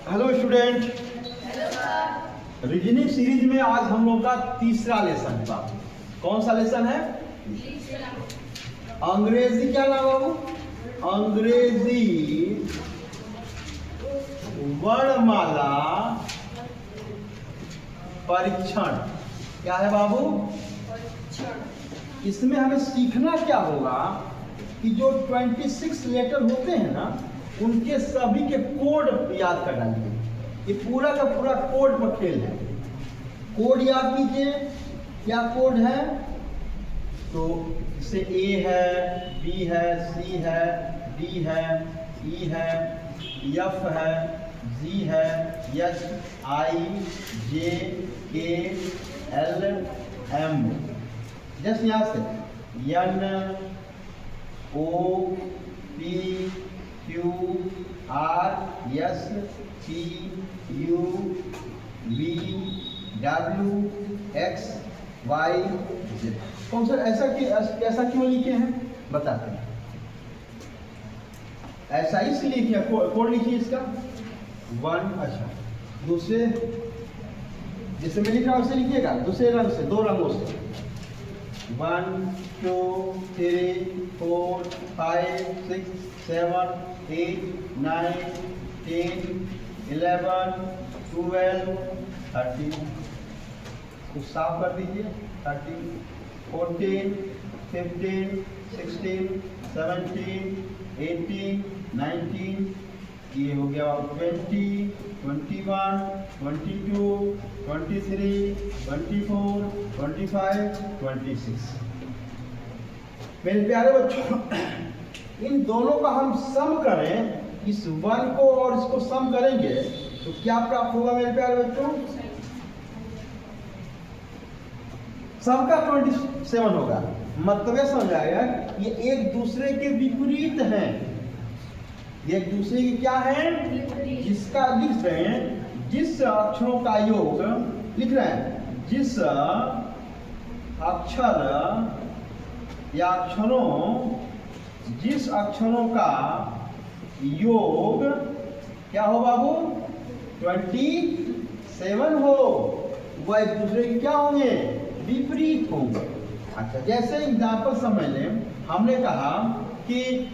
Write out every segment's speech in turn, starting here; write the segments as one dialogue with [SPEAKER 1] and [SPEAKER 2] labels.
[SPEAKER 1] Hello student. Reasoning series में आज हम लोग का तीसरा लेसन है बाबू। कौन सा लेसन है? अंग्रेजी। क्या नाम बाबू? अंग्रेजी वर्णमाला परीक्षण। क्या है बाबू? इसमें हमें सीखना क्या होगा कि जो 26 लेटर होते हैं ना, उनके सभी के कोड याद कर डालिए। ये पूरा का पूरा कोड पर खेल है। कोड याद कीजिए। क्या कोड है? तो इससे ए है, बी है, सी है, डी है, ई है, एफ है, जी है, एच, आई, जे, के, एल, एम। जैसे यहाँ से N, O, P, Q, R, S, T, U, V, W, X, Y, Z. कौन सा ऐसा क्यों लिखे हैं बताते हैं। ऐसा इसलिए लिखे, कोड लिखिए इसका 1। अच्छा, दूसरे जैसे मैं लिख रहा हूं उसे लिखिएगा दूसरे रंग से, दो रंगों से। 1 2 3 4 5 6 7 8 9 10 11 12 13। कुछ साफ कर दीजिए। 13 14 15 16 17 18 19, ये हो गया 20 21 22 23 24 25 26। मेरे प्यारे बच्चों, इन दोनों का हम सम करें, इस 1 को और इसको सम करेंगे तो क्या प्राप्त होगा मेरे प्यारे बच्चों? सम का 27 होगा। मतलब यह समझ आएगा ये एक दूसरे के विपरीत हैं। ये एक दूसरे की क्या है? जिसका लिख रहे हैं, जिस अक्षरों का योग लिख रहे हैं, जिस अक्षर या अक्षरों, जिस अक्षरों का योग क्या हो बाबू? 27 हो, वह एक दूसरे के क्या होंगे? विपरीत होंगे। अच्छा, जैसे एग्जाम्पल समझ लें, हमने कहा कि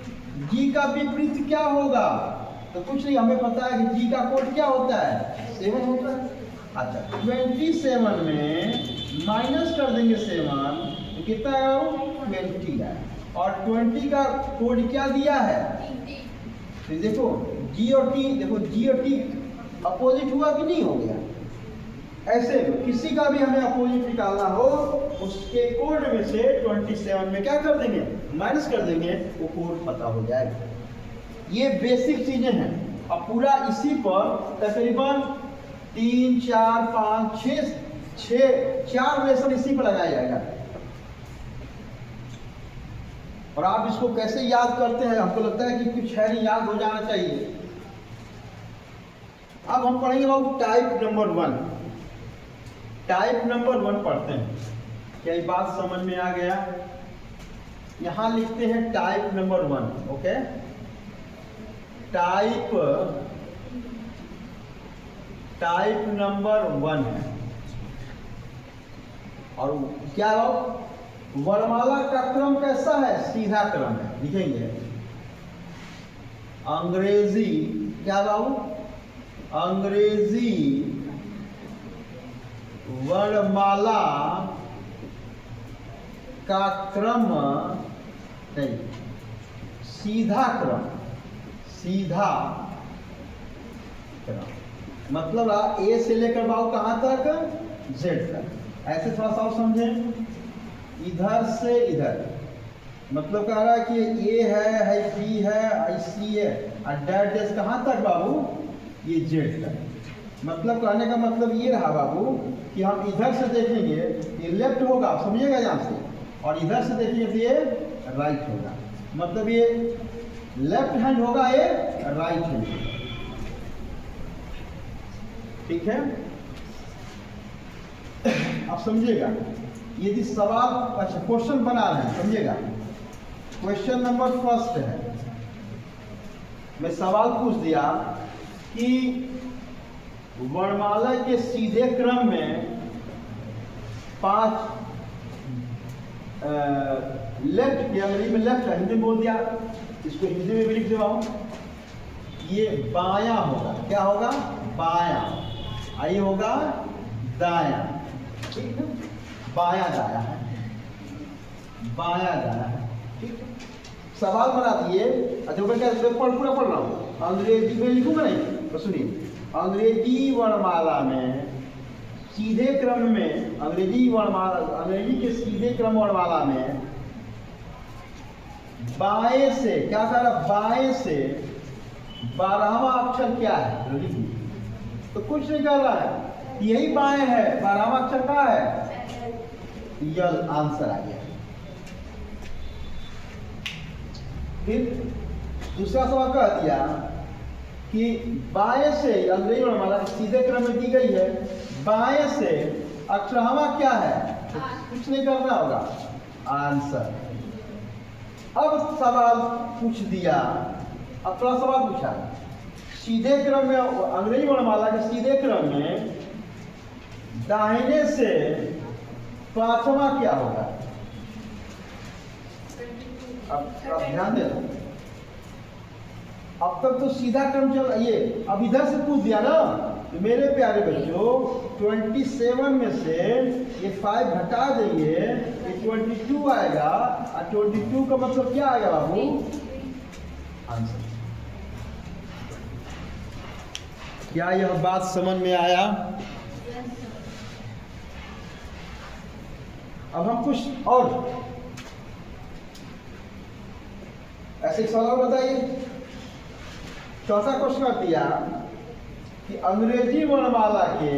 [SPEAKER 1] जी का विपरीत क्या होगा? तो कुछ नहीं, हमें पता है कि जी का कोड क्या होता है? 7 होता है। अच्छा, 27 में माइनस कर देंगे 7 तो कितना है? 20 है। और 20 का कोड क्या दिया है? तो देखो जी और टी, देखो जी और टी अपोजिट हुआ कि नहीं हो गया? ऐसे किसी का भी हमें अपोजिट निकालना हो, उसके कोड में से 27 में क्या कर देंगे? माइनस कर देंगे, वो कोड पता हो जाएगा। ये बेसिक चीजें हैं। अब पूरा इसी पर तकरीबन 3 4 5 6 4 लेसन इसी पर लगाया जाएगा। और आप इसको कैसे याद करते हैं? हमको लगता है कि कुछ है नहीं, याद हो जाना चाहिए। अब हम पढ़ेंगे टाइप नंबर 1। टाइप नंबर 1 पढ़ते हैं। क्या ये बात समझ में आ गया? यहां लिखते हैं type number 1। Okay, type number 1 है। और क्या हो? वर्णमाला का क्रम कैसा है? सीधा क्रम है। लिखेंगे अंग्रेजी, क्या बाबू? अंग्रेजी वर्णमाला का क्रम नहीं, सीधा क्रम। सीधा क्रम मतलब ए से लेकर बाबू कहां तक? जेड तक। ऐसे थोड़ा सा समझें। इधर से इधर मतलब कह रहा है कि ए है बी है, आई सी है, और डैश कहां तक बाबू? ये जेड तक। मतलब कहने का मतलब ये रहा बाबू कि हम इधर से देखेंगे ये लेफ्ट होगा, समझिएगा यहाँ से, और इधर से देखेंगे तो ये राइट होगा। मतलब ये लेफ्ट हैंड होगा, ये राइट हैंड। ठीक है, आप समझिएगा। यदि सवाल, अच्छा क्वेश्चन बना रहे हैं, समझिएगा। क्वेश्चन नंबर फर्स्ट है, मैं सवाल पूछ दिया कि वर्णमाला के सीधे क्रम में 5 लेफ्ट, या अंग्रेजी में लेफ्ट है, हिंदी में बोल दिया, इसको हिंदी में भी लिख देता हूं, ये बायां होगा। क्या होगा? बायां। ये होगा दायां। ठीक है, बायां दाया है, बायां दाया है। ठीक है, सवाल बना दिए। अच्छा मैं क्या पूरा पढ़ रहा हूँ, अंग्रेजी में लिखूंगा नहीं, तो सुनिए। अंग्रेजी वर्णमाला में सीधे क्रम में, अंग्रेजी के सीधे क्रम वर्णमाला में बाएं से, क्या कह रहा, बाएं से 12वां अक्षर क्या है? तो कुछ नहीं कर रहा है, यही बाएं है। 12वां अक्षर क्या है? यल। आंसर आ गया। फिर दूसरा सवाल कह दिया कि बाएं से, अंग्रेजी वर्णमाला सीधे क्रम में दी गई है, बाएं से अक्षरवा क्या है? तो कुछ नहीं करना होगा, आंसर। अब सवाल पूछ दिया, अब थोड़ा सवाल पूछा, सीधे क्रम में, अंग्रेजी वर्णमाला के सीधे क्रम में दाहिने से 5वां क्या होगा? अब ध्यान दे, अब तक तो सीधा क्रम चल, ये अब इधर से पूछ दिया ना, तो मेरे प्यारे बच्चों 27 में से ये 5 घटा देंगे, ये 22 आएगा, और 22 का मतलब क्या आएगा बाबू? आंसर। क्या यह बात समझ में आया? अब हम कुछ और ऐसे सवाल बताइए। चौथा क्वेश्चन कर दिया कि अंग्रेजी वर्णमाला के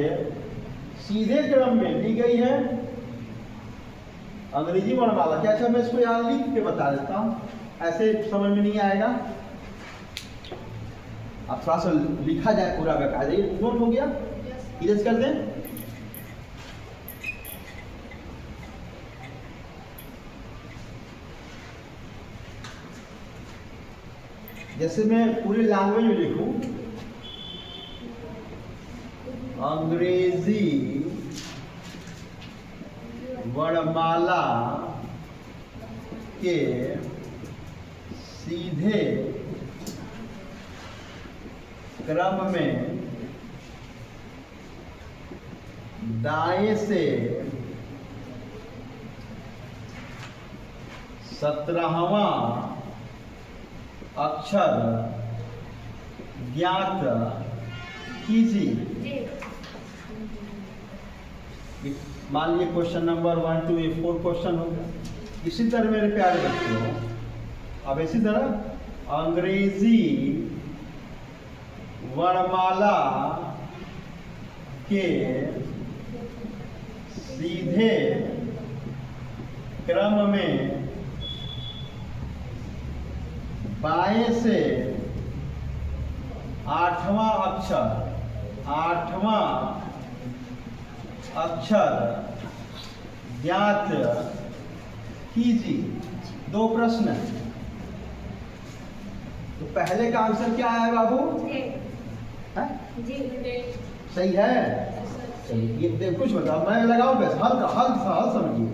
[SPEAKER 1] सीधे क्रम में दी गई है, अंग्रेजी वर्णमाला क्या? अच्छा मैं इसको यहां लिख के बता देता हूं, ऐसे समझ में नहीं आएगा। अब थोड़ा सा लिखा जाए पूरा बकायदा। ये नोट हो गया, इरेज कर दें। जैसे मैं पूरी लैंग्वेज में लिखूं, अंग्रेजी वर्णमाला के सीधे क्रम में दाएं से 17वां अक्षर ज्ञात कीजिए। मान लीजिए क्वेश्चन नंबर 1 2 4 क्वेश्चन हो गया। इसी तरह मेरे प्यारे बच्चों, अब इसी तरह अंग्रेजी वर्णमाला के सीधे क्रम में बाएं से 8वां अक्षर ज्ञात कीजिए। 2 प्रश्न। तो पहले का आंसर क्या है बाबू? सही है। चलिए ये कुछ बताओ, मैं लगाऊं बस, हल समझिए।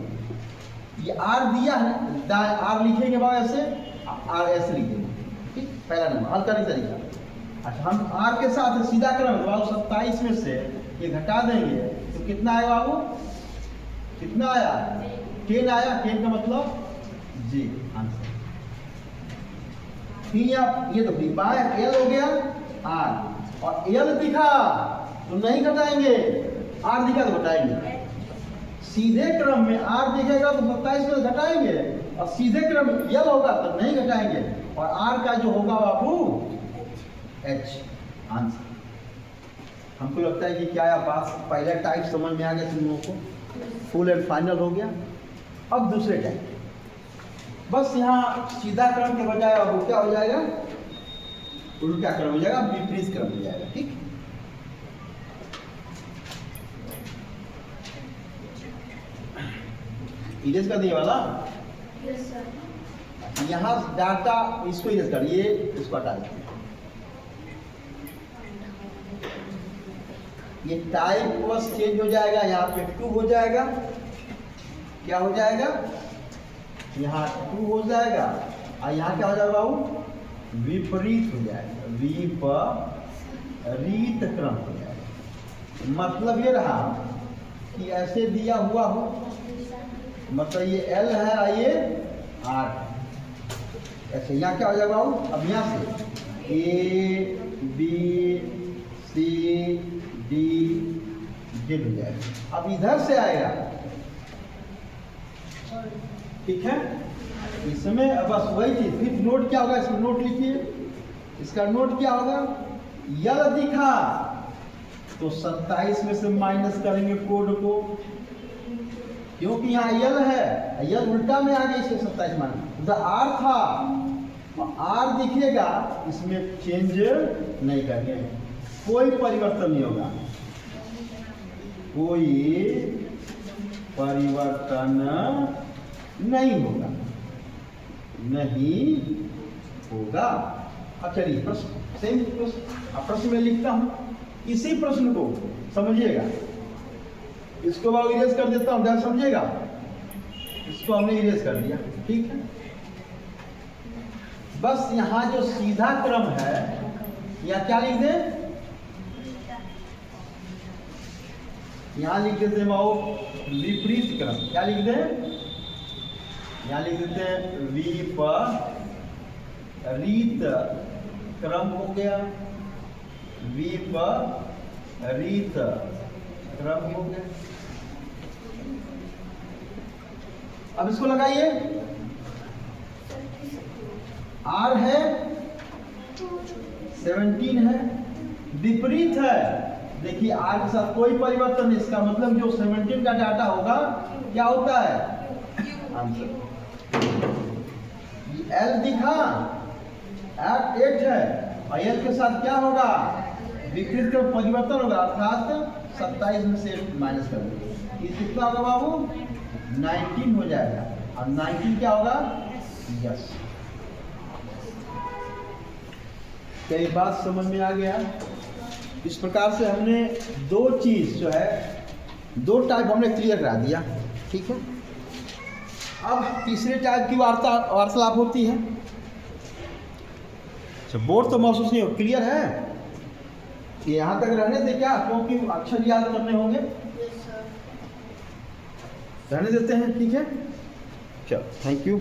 [SPEAKER 1] ये आर दिया है, आर लिखेंगे बाद ऐसे, आर ऐसे लिखेंगे। ठीक, पहला नंबर हल करने तरीका। अच्छा हम आर के साथ सीधा क्रम, बाबू 27 में से ये घटा देंगे तो कितना आएगा बाबू? कितना आया? 10 आया। 10 का मतलब जी, आंसर। फिर आप ये देखिए, बाएं एल हो गया आर, और एल दिखा तो नहीं घटाएंगे, आर दिखा तो घटाएंगे। सीधे क्रम में आर दिखेगा तो 27 में घटाएंगे, और सीधे क्रम में एल होगा तो नहीं घटाएंगे, और आर का जो होगा बाबू एच। आंसर। हमको लगता है कि क्या यह बात पहले टाइप समझ में आ गया तुम लोगों को? फुल एंड फाइनल हो गया। अब दूसरे टाइप, बस यहाँ सीधा क्रम के बजाय अब क्या हो जाएगा? उल्टा क्रम हो जाएगा, विपरीत क्रम हो जाएगा। ठीक, इरेज कर दिए वाला।
[SPEAKER 2] Yes sir.
[SPEAKER 1] यहाँ डाटा इसको इरेज करिए, इसको हटा दीजिए। ये टाइप बस चेंज हो जाएगा, यहाँ पे 2 हो जाएगा, क्या हो जाएगा, यहाँ 2 हो जाएगा, और यहाँ क्या हो जाएगा बाबू, विपरीत हो जाएगा, विपरीत क्रम हो जाएगा। मतलब ये रहा कि ऐसे दिया हुआ हो, मतलब ये L है और ये R है, ऐसे यहाँ क्या हो जाएगा बाबू, अब यहाँ से A B C D D हो जाएगा। अब इधर से आएगा, ठीक है, इसमें बस वही चीज, फिर नोट क्या होगा, इसमें नोट लिखिए, इसका नोट क्या होगा, यल दिखा तो 27 में से माइनस करेंगे कोड को, क्योंकि यहाँ यल है, यल उल्टा में आ गया, इसके 27 माइनस, उधर आर था, आर दिखेगा, इसमें चेंज नहीं करेंगे, कोई परिवर्तन नहीं होगा, कोई परिवर्तन नहीं होगा, नहीं होगा। अब चलिए प्रश्न, सेम प्रश्न, अब प्रश्न में लिखता हूं, इसी प्रश्न को समझिएगा, इसको मैं इरेज कर देता हूं, ध्यान समझिएगा, इसको हमने इरेज कर दिया, ठीक है। बस यहां जो सीधा क्रम है, या क्या लिख दें, यहां लिख देते हैं विपरीत क्रम, क्या लिख दें, यहां लिख देते हैं विपरीत क्रम हो गया, विपरीत क्रम हो गया। अब इसको लगाइए, R है 17 है, विपरीत है, देखिए R के साथ कोई परिवर्तन नहीं, इसका मतलब जो 17 का डाटा होगा क्या होता है, आंसर। L दिखा 8 है, और L के साथ क्या होगा, विपरीत का परिवर्तन होगा, अर्थात 27 में से माइनस कर देंगे, ये कितना होगा बाबू, 19 हो जाएगा, और 19 क्या होगा, यस। कई बात समझ में आ गया। इस प्रकार से हमने दो चीज जो है, दो टाइप हमने क्लियर करा दिया, ठीक है। अब तीसरे टाइप की वार्तालाप होती है। अच्छा, बोर्ड तो महसूस नहीं हो, क्लियर है, यहाँ तक रहने दे क्या, क्योंकि अक्षर याद करने होंगे, रहने देते हैं, ठीक है, चलो, थैंक यू।